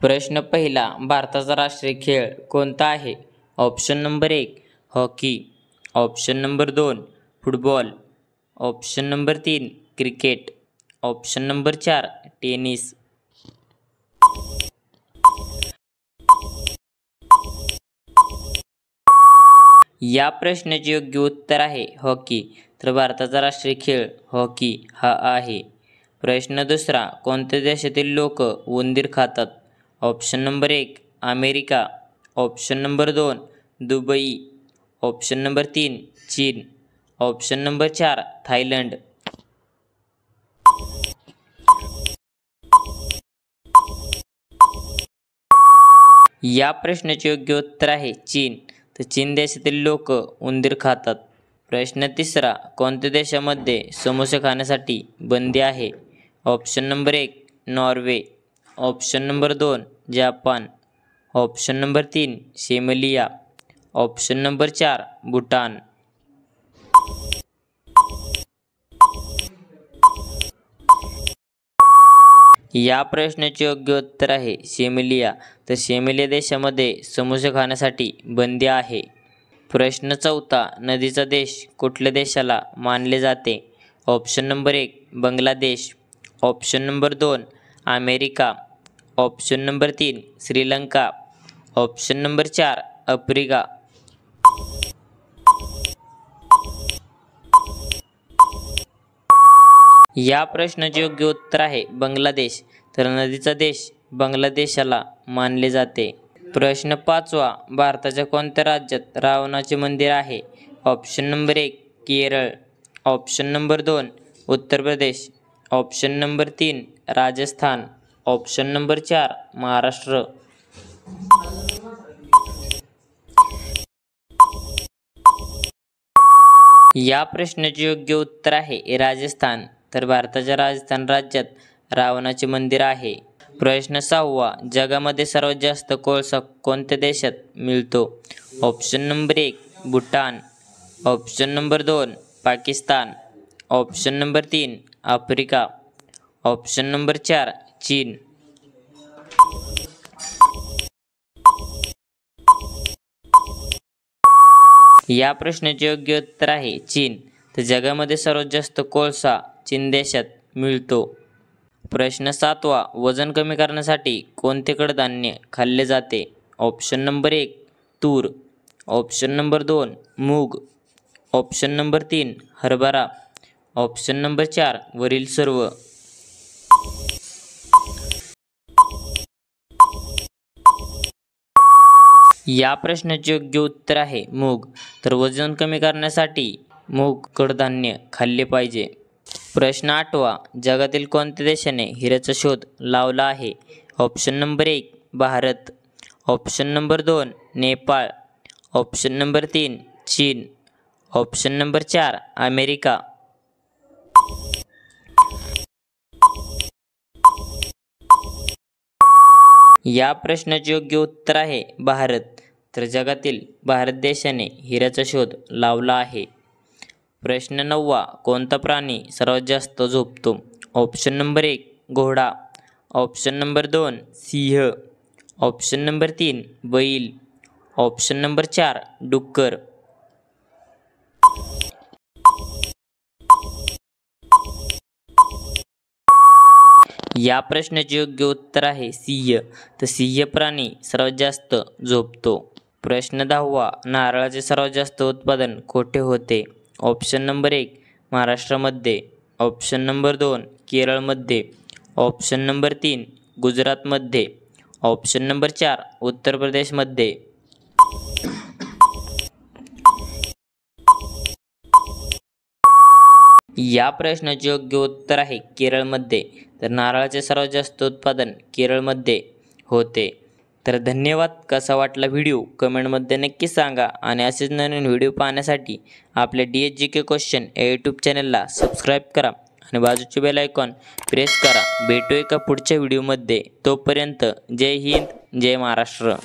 प्रश्न पहिला, भारताचा राष्ट्रीय खेळ कोणता आहे? Option number 1 hockey, option number 2 football, option number 3 cricket, option number 4 tennis. या प्रश्नाचे योग्य उत्तर आहे हॉकी. तर भारताचा राष्ट्रीय खेळ हॉकी हा आहे. प्रश्न दुसरा, कोणत्या देशातील लोक उंदीर खातात? Option number 1 America, option number 2 Dubai, option number 3 चीन, ऑप्शन नंबर 4 थायलंड. या प्रश्नाचे योग्य उत्तर आहे चीन. तर चीन देशातील लोक उंदीर खातात. प्रश्न तिसरा, कोणत्या देशामध्ये समोसे खाण्यासाठी बंदी आहे? Option number 1 Norway, option number 2 Japan, option number 3 Somalia, option number 4 Bhutan. या प्रश्नाचे योग्य उत्तर आहे शेमलिया. तर शेमलिया देशामध्ये समोसे खाण्यासाठी बंदी आहे. प्रश्न चौथा, नदीचा देश कुठल्या देशाला मानले जाते? Option number 1 Bangladesh, option number 2 America, option number 3 Sri Lanka, option number 4 Africa. या प्रश्नाचे योग्य उत्तर आहे बांगलादेश. तर नदीचा देश बांगलादेशाला मानले जाते. प्रश्न पाचवा, भारताच्या कोणत्या राज्यात रावणाचे मंदिर आहे? Option number 1 Kerala, option number 2 Uttar Pradesh, option number 3 Rajasthan, option number 4 Maharashtra. या प्रश्नाचे योग्य उत्तर आहे राजस्थान. तर भारताच्या राजस्थान राज्यात रावणाचे मंदिर आहे. प्रश्न सहावा, जगामध्ये सर्वात जास्त कोळसा कोणत्या देशात मिळतो? Option number 1 Bhutan, option number 2 Pakistan, option number 3 Africa, option number 4 चीन. या प्रश्नाचे योग्य उत्तर आहे चीन. तर जगामध्ये सर्वात जास्त कोळसा चीन देशात मिळतो. प्रश्न सातवा, वजन कमी करण्यासाठी कोणते कडधान्य खाल्ले जाते? ऑप्शन नंबर 1 तूर, ऑप्शन नंबर 2 मूग, ऑप्शन नंबर 3 हरभरा, ऑप्शन नंबर 4 वरील सर्व. या प्रश्नाचे योग्य उत्तर आहे मूग. तर वजन कमी करण्यासाठी मूग कडधान्य खाल्ले पाहिजे. प्रश्न आठवा, जगातील कोणत्या देशाने हिऱ्याचा शोध लावला आहे? Option number 1 Bharat, option number 2 Nepal, option number 3 चीन, ऑप्शन नंबर 4 अमेरिका. या प्रश्नाचे योग्य उत्तर आहे भारत. तर जगातील भारत देशाने हिऱ्याचा शोध लावला आहे. प्रश्न नववा, कोणता प्राणी सर्वात जास्त झोपतो? ऑप्शन नंबर 1 घोडा, ऑप्शन नंबर 2 सिंह, ऑप्शन नंबर 3 बैल, ऑप्शन नंबर 4 डुक्कर. या प्रश्नाचे योग्य उत्तर आहे सिंह. तर सिंह प्राणी सर्वात जास्त झोपतो. प्रश्न 10वा, नारळाचे सर्वात जास्त उत्पादन कोठे होते? ऑप्शन नंबर 1 महाराष्ट्रामध्ये, ऑप्शन नंबर 2 केरळमध्ये, ऑप्शन नंबर 3 गुजरातमध्ये, ऑप्शन नंबर 4 उत्तर प्रदेशमध्ये. या प्रश्नाचे योग्य उत्तर आहे केरळमध्ये. तर नारळाचे सर्वात जास्त उत्पादन केरळमध्ये होते. तर धन्यवाद. कसा वाटला व्हिडिओ कमेंटमध्ये नक्की सांगा आणि असेच नवीन व्हिडिओ पाहण्यासाठी आपल्या DSGK क्वेश्चन या यूट्यूब चॅनलला सबस्क्राईब करा आणि बाजूचे बेल आयकॉन प्रेस करा. भेटू एका पुढच्या व्हिडिओमध्ये. तोपर्यंत जय हिंद, जय महाराष्ट्र.